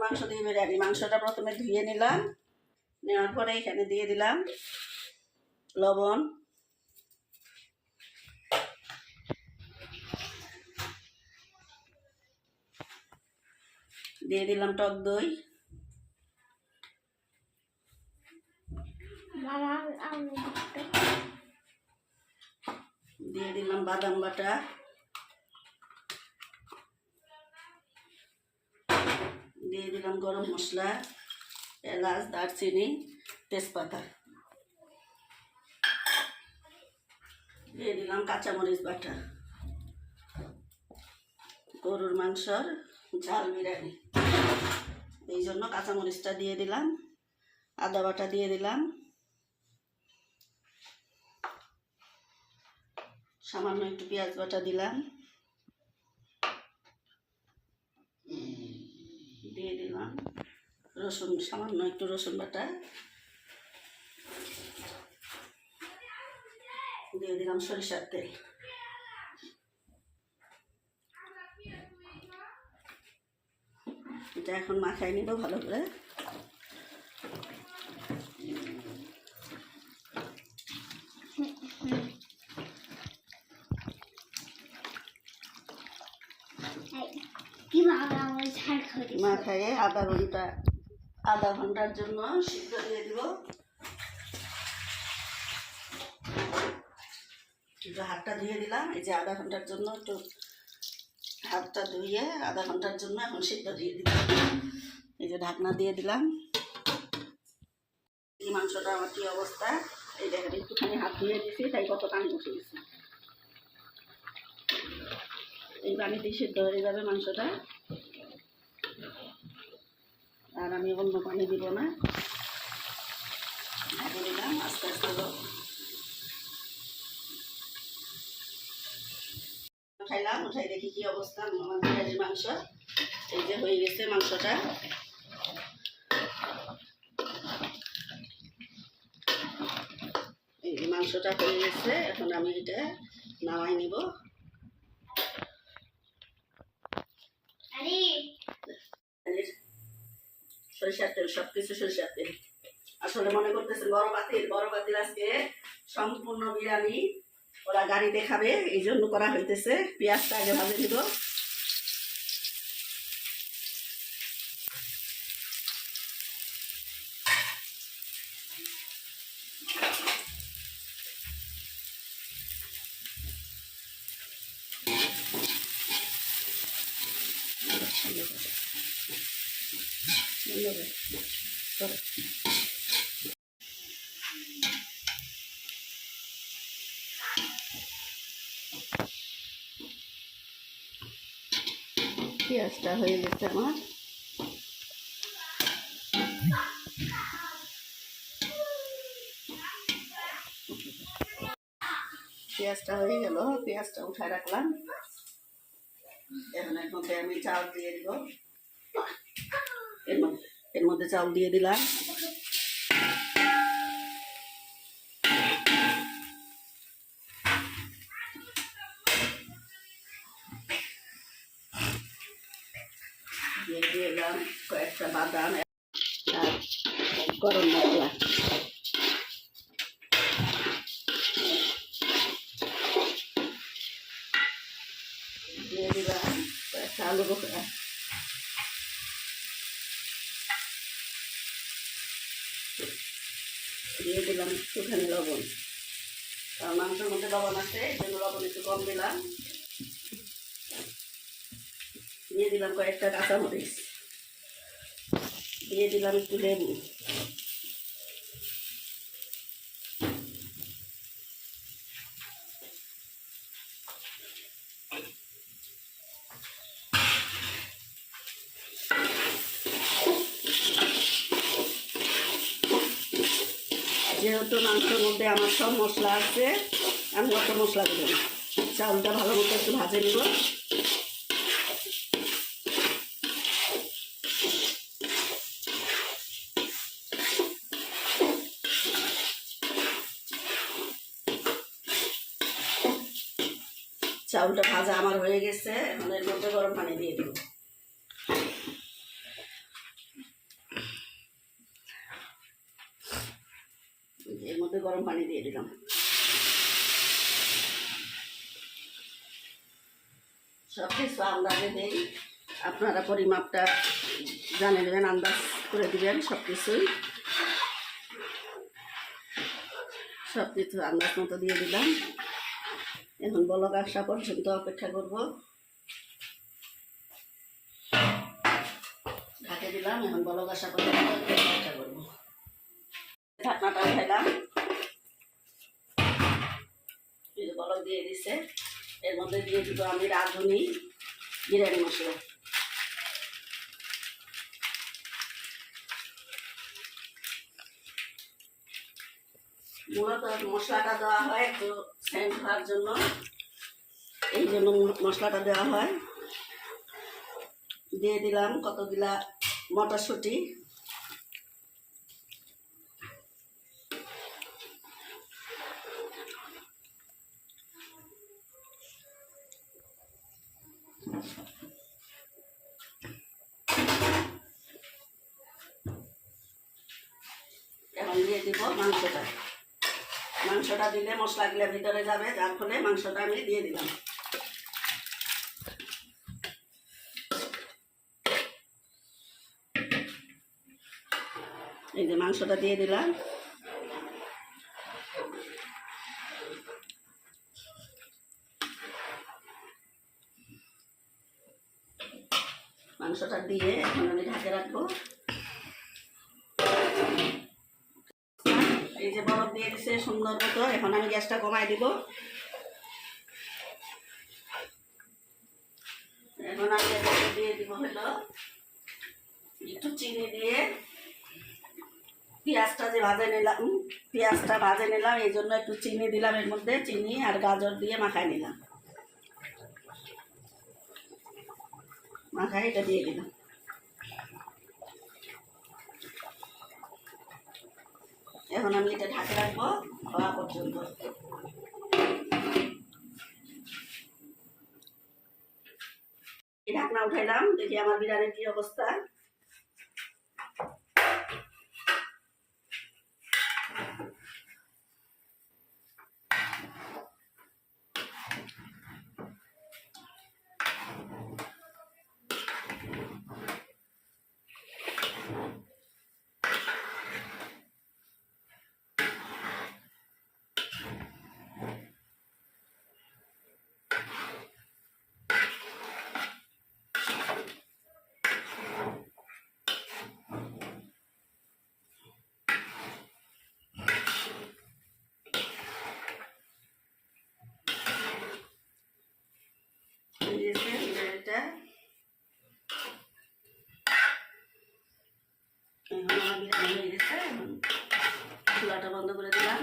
মাংস দিয়ে বিরিয়ানি। মাংসটা প্রথমে ধুয়ে নিলাম, নেওয়ার পরে এখানে দিয়ে দিলাম লবণ, দিয়ে দিলাম টক দই, দিয়ে দিলাম বাদাম বাটা, দিয়ে দিলাম গরম মশলা, এলাচ, দারচিনি, তেজপাতা, দিয়ে দিলাম কাঁচামরিচ বাটা। গরুর মাংসর ঝাল বিরিয়ানি, এই জন্য কাঁচামরিচটা দিয়ে দিলাম, আদা বাটা দিয়ে দিলাম, সামান্য একটু পেঁয়াজ বাটা দিলাম, দিয়ে দিলাম রসুন, সামান্য একটু রসুন বাটা, দিয়ে দিলাম সরিষার তেল। এটা এখন মাখাই নিব ভালো করে। মাখাইয়ে আধা ঘন্টার জন্য সিদ্ধ দিয়ে দিব। একটু হাতটা ধুয়ে দিলাম, এই যে আধা ঘন্টার জন্য একটু হাতটা ধুয়ে আধা ঘন্টার জন্য এখন সিদ্ধ দিয়ে দিলাম। এই যে ঢাকনা দিয়ে দিলাম। এই মাংসটা আমার কি অবস্থা, এই দেখেন একটুখানি হাত ধুয়ে দিছি, তাই কত পানি বসে গেছে। এই পানিতেই সিদ্ধ হয়ে যাবে মাংসটা, আর আমি অন্য পানি দিব না। ঢেকে দিলাম, আস্তে আস্তে উঠাইলাম, উঠাই দেখি কি অবস্থা আমার বিরিয়ানির মাংস। এই যে হয়ে গেছে মাংসটা। এই মাংসটা হয়ে গেছে, এখন আমি এটা নামাই নিব। সরিষার তেল, সবকিছু সরিষার তেল। আসলে মনে করতেছে বড় পাতিল আজকে সম্পূর্ণ বিরিয়ানি ওরা গাড়িতে খাবে, এই জন্য করা হইতেছে। পেঁয়াজটা আগে ভাজে নিব। পেঁয়াজটা হয়ে গেছে আমার। পেঁয়াজটা হয়ে গেল, পেঁয়াজটা উঠায় রাখলাম। এখন এর মধ্যে আমি চাল দিয়ে দিব। এর মধ্যে চাল দিয়ে দিলাম। দিয়ে দিলাম কয়েকটা বাদাম আর গরম মশলা। দিয়ে দিলাম কয়েকটা আলু বোখরা। দিয়ে দিলাম একটুখানি লবণ, কারণ মাংসের মধ্যে লবণ আছে, এই জন্য লবণ একটু কম দিলাম। দিয়ে দিলাম কয়েকটা কাঁচামরিচ, দিয়ে দিলাম একটু লেবু, যেহেতু মাংসের মধ্যে আমার সব মশলা আছে, আমি অত মশলা দেবো না। চাউলটা ভালো মতো একটু ভাজে নিব। চাউলটা ভাজা আমার হয়ে গেছে, এখন এর মধ্যে গরম পানি দিয়ে দেব। মধ্যে গরম পানি দিয়ে দিলাম। সব কিছু আন্দাজে দেই, আপনারা পরিমাপটা জানে নেবেন, আন্দাজ করে দিবেন। সব কিছুই সব কিছু আন্দাজ মতো দিয়ে দিলাম। এখন বলক আসা পর্যন্ত অপেক্ষা করব। ঢাকে দিলাম, এখন বলক আসা পর্যন্ত অপেক্ষা করব। ঢাকনাটা উঠাইলাম, বলক দিয়ে দিছে। এর মধ্যে দিয়ে দিব আমি রাঁধুনি বিরিয়ানি মশলা। মূলত মশলাটা দেওয়া হয় একটু সেন্ট হওয়ার জন্য, এই জন্য মশলাটা দেওয়া হয়। দিয়ে দিলাম কতগুলা মটরশুঁটি, এখন দিয়ে দিব মাংসটা। মাংসটা দিলে মশলাগুলো ভিতরে যাবে, যার ফলে মাংসটা আমি দিয়ে দিলাম। এই যে মাংসটা দিয়ে দিলাম। মাংসটা দিয়ে এখন আমি ঢাকে রাখবো। এই যে বরফ দিয়ে দিছে সুন্দর মতো, এখন আমি গ্যাসটা কমাই দিব। এখন আমি দিয়ে দিব হলো একটু চিনি দিয়ে, পেঁয়াজটা ভাজে নিলাম, এই জন্য একটু চিনি দিলাম। এর মধ্যে চিনি আর গাজর দিয়ে মাখাই নিলাম, মাখাই এটা দিয়ে দিলাম। এখন আমি এটা ঢাকে রাখবো হওয়া পর্যন্ত। এই ঢাকনা উঠাইলাম, দেখি আমার বিরিয়ানির কি অবস্থা। বিরিয়ানিটা বিরিয়ানি হয়ে গেছে। চুলাটা বন্ধ করে দিলাম,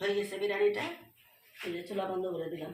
হয়ে গেছে বিরিয়ানিটা। এই যে চুলা বন্ধ করে দিলাম।